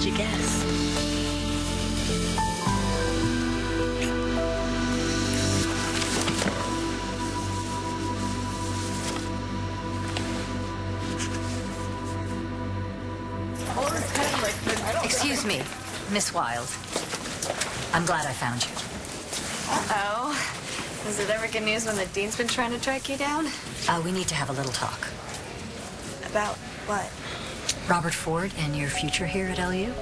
did you guess? Excuse me, Miss Wilde. I'm glad I found you. Uh-oh. Is it ever good news when the dean's been trying to track you down? We need to have a little talk. About what? Robert Ford and your future here at LU?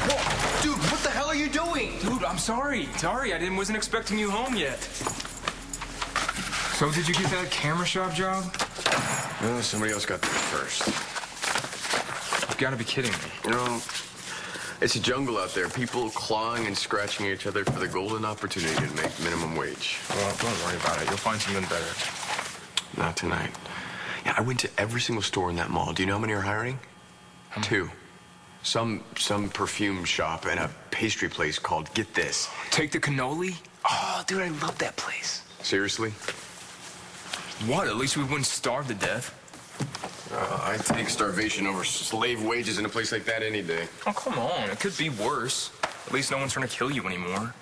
Whoa, dude, what the hell are you doing? Dude, I'm sorry. Sorry, wasn't expecting you home yet. So did you get that camera shop job? No, somebody else got there first. You've got to be kidding me. You know, it's a jungle out there. People clawing and scratching each other for the golden opportunity to make minimum wage. Well, don't worry about it. You'll find something better. Not tonight. Yeah, I went to every single store in that mall. Do you know how many are hiring? 2. Some perfume shop and a pastry place called, get this, Take the Cannoli? Oh, dude, I love that place. seriously? What? At least we wouldn't starve to death. I take starvation over slave wages in a place like that any day. Oh, come on. It could be worse. At least no one's trying to kill you anymore.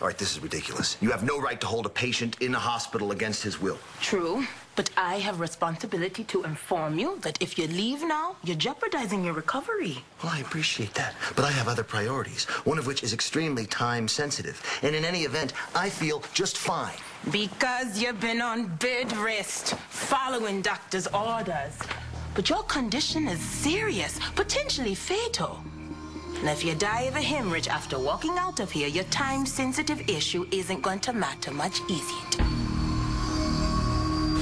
All right, this is ridiculous. You have no right to hold a patient in a hospital against his will. True, but I have responsibility to inform you that if you leave now, you're jeopardizing your recovery. Well, I appreciate that, but I have other priorities, one of which is extremely time sensitive. And in any event, I feel just fine. Because you've been on bed rest, following doctor's orders. But your condition is serious, potentially fatal. Now, if you die of a hemorrhage after walking out of here, your time-sensitive issue isn't going to matter much, is it?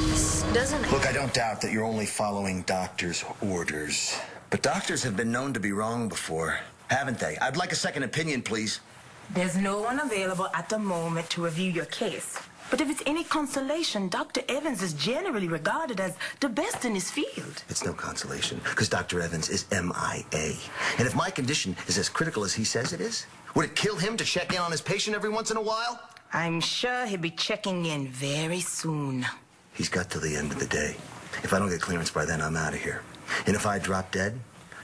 This doesn't... Look, I don't doubt that you're only following doctor's orders. But doctors have been known to be wrong before, haven't they? I'd like a second opinion, please. There's no one available at the moment to review your case. But if it's any consolation, Dr. Evans is generally regarded as the best in his field. It's no consolation, because Dr. Evans is MIA. And if my condition is as critical as he says it is, would it kill him to check in on his patient every once in a while? I'm sure he'll be checking in very soon. He's got till the end of the day. If I don't get clearance by then, I'm out of here. And if I drop dead,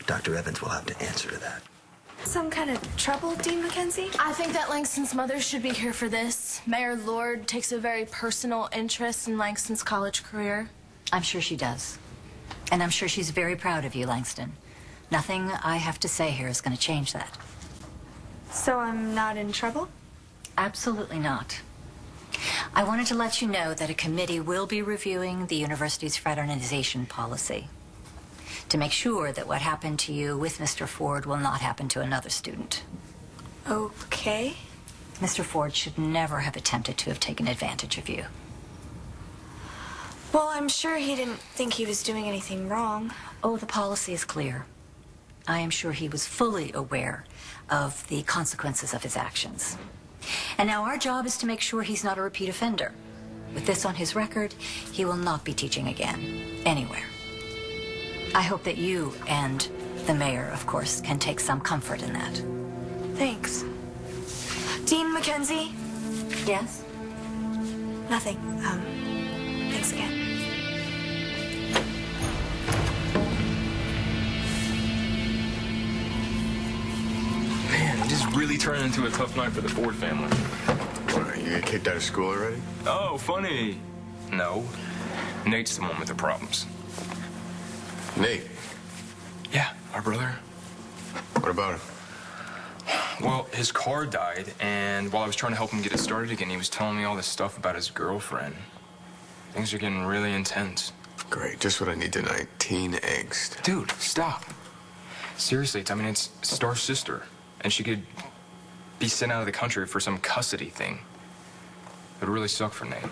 Dr. Evans will have to answer to that. Some kind of trouble, Dean Mackenzie? I think that Langston's mother should be here for this. Mayor Lord takes a very personal interest in Langston's college career. I'm sure she does. And I'm sure she's very proud of you, Langston. Nothing I have to say here is going to change that. So I'm not in trouble? Absolutely not. I wanted to let you know that a committee will be reviewing the university's fraternization policy to make sure that what happened to you with Mr. Ford will not happen to another student. Okay. Mr. Ford should never have attempted to have taken advantage of you. Well, I'm sure he didn't think he was doing anything wrong. Oh, the policy is clear. I am sure he was fully aware of the consequences of his actions. And now our job is to make sure he's not a repeat offender. With this on his record, he will not be teaching again, anywhere. I hope that you and the mayor, of course, can take some comfort in that. Thanks. Dean Mackenzie? Yes? Nothing. Thanks again. Man, this is really turning into a tough night for the Ford family. What, you get kicked out of school already? Oh, funny. No. Nate's the one with the problems. Nate, Yeah, our brother. what about him? Well, his car died, and while I was trying to help him get it started again, he was telling me all this stuff about his girlfriend. Things are getting really intense. Great, just what I need tonight. Teen angst. Dude, stop. Seriously, it's Star's sister, and she could be sent out of the country for some custody thing. It would really suck for Nate.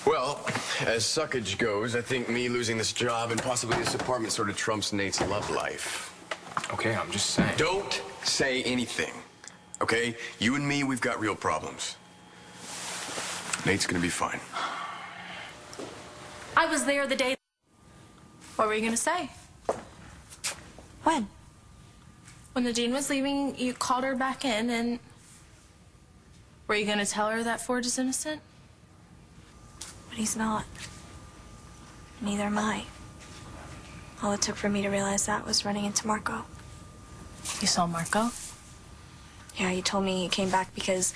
Well, as suckage goes, I think me losing this job and possibly this apartment sort of trumps Nate's love life. Okay, I'm just saying. Don't say anything, okay? You and me, we've got real problems. Nate's gonna be fine. I was there the day... What were you gonna say? When? When the dean was leaving, you called her back in and... Were you gonna tell her that Ford is innocent? But he's not. Neither am I. All it took for me to realize that was running into Marco. You saw Marco? Yeah, he told me he came back because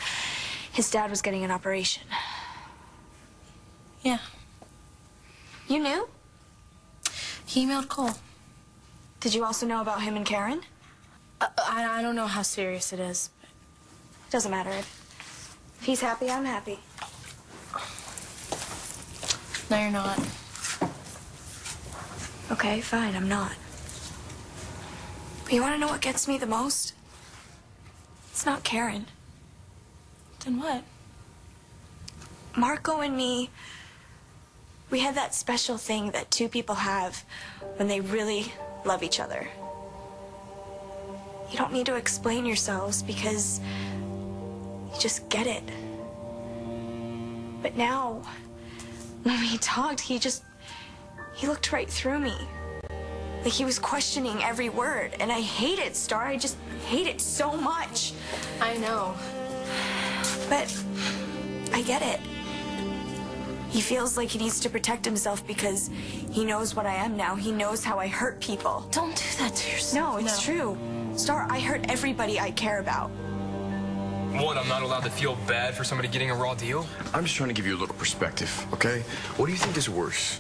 his dad was getting an operation. Yeah. You knew? He emailed Cole. Did you also know about him and Karen? I don't know how serious it is. Doesn't matter. If he's happy, I'm happy. No, you're not. Okay, fine, I'm not. But you want to know what gets me the most? It's not Karen. Then what? Marco and me, we had that special thing that two people have when they really love each other. You don't need to explain yourselves because you just get it. But now, when we talked, he looked right through me. Like he was questioning every word, and I hate it, Star. I just hate it so much. I know. But I get it. He feels like he needs to protect himself because he knows what I am now. He knows how I hurt people. Don't do that to yourself. No, it's true. Star, I hurt everybody I care about. What, I'm not allowed to feel bad for somebody getting a raw deal? I'm just trying to give you a little perspective, okay? What do you think is worse?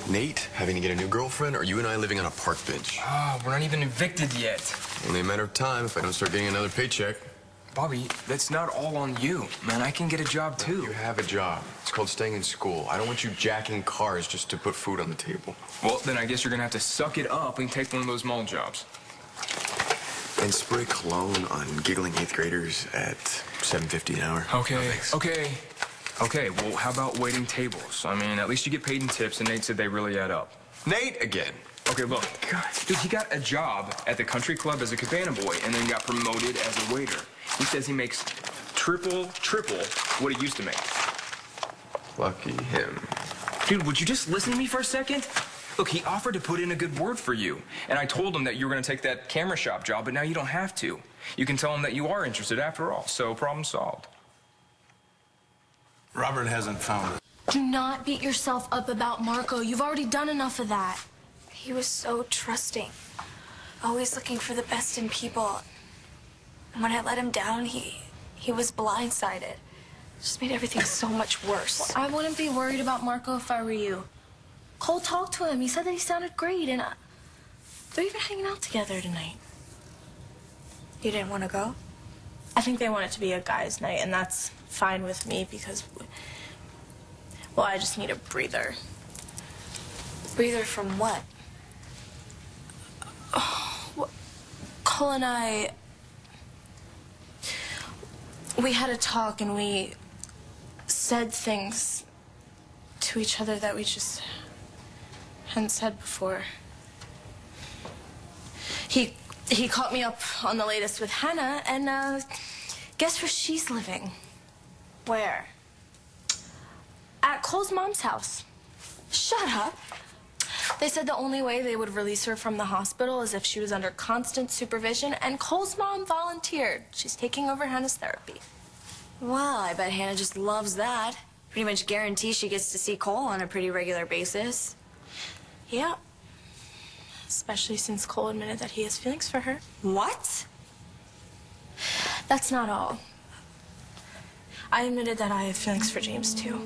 Nate having to get a new girlfriend, or you and I living on a park bench? We're not even evicted yet. Only a matter of time if I don't start getting another paycheck. Bobby, that's not all on you. Man, I can get a job too. You have a job. It's called staying in school. I don't want you jacking cars just to put food on the table. Well, then I guess you're gonna have to suck it up and take one of those mall jobs. And spray cologne on giggling 8th graders at $7.50 an hour. Okay, well, how about waiting tables? I mean, at least you get paid in tips, and Nate said they really add up. Nate again. Okay, look. God, dude, he got a job at the country club as a cabana boy and then got promoted as a waiter. He says he makes triple what he used to make. Lucky him. Dude, would you just listen to me for a second? Look, he offered to put in a good word for you, and I told him that you were going to take that camera shop job, but now you don't have to. You can tell him that you are interested after all, so problem solved. Robert hasn't found it. Do not beat yourself up about Marco. You've already done enough of that. He was so trusting, always looking for the best in people. And when I let him down, he was blindsided. Just made everything so much worse. I wouldn't be worried about Marco if I were you. Cole talked to him. He said that he sounded great, and they're even hanging out together tonight. You didn't want to go? I think they want it to be a guys' night, and that's fine with me because, well, I just need a breather. Breather from what? Cole and I, we had a talk, and we said things to each other that we just hadn't said before. He caught me up on the latest with Hannah, and guess where she's living? Where? At Cole's mom's house. Shut up. They said the only way they would release her from the hospital is if she was under constant supervision, and Cole's mom volunteered. She's taking over Hannah's therapy. Well, I bet Hannah just loves that. Pretty much guarantees she gets to see Cole on a pretty regular basis. Yeah. Especially since Cole admitted that he has feelings for her. What? That's not all. I admitted that I have feelings for James, too.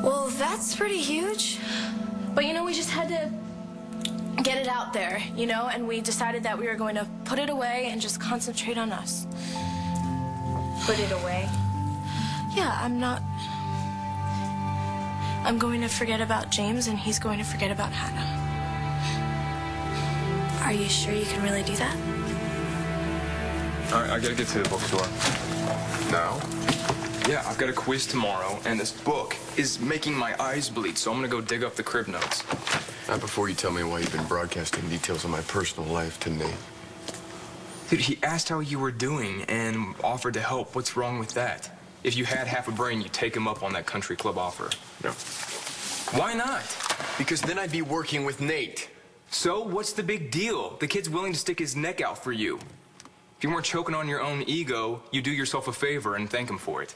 Well, that's pretty huge. But, you know, we just had to get it out there, you know? And we decided that we were going to put it away and just concentrate on us. Put it away? Yeah, I'm going to forget about James, and he's going to forget about Hannah. Are you sure you can really do that? All right, I gotta get to the bookstore. Now? Yeah, I've got a quiz tomorrow, and this book is making my eyes bleed, so I'm gonna go dig up the crib notes. Not before you tell me why you've been broadcasting details of my personal life to Nate. Dude, he asked how you were doing and offered to help. What's wrong with that? If you had half a brain, you'd take him up on that country club offer. No. Why not? Because then I'd be working with Nate. So, what's the big deal? The kid's willing to stick his neck out for you. If you weren't choking on your own ego, you do yourself a favor and thank him for it.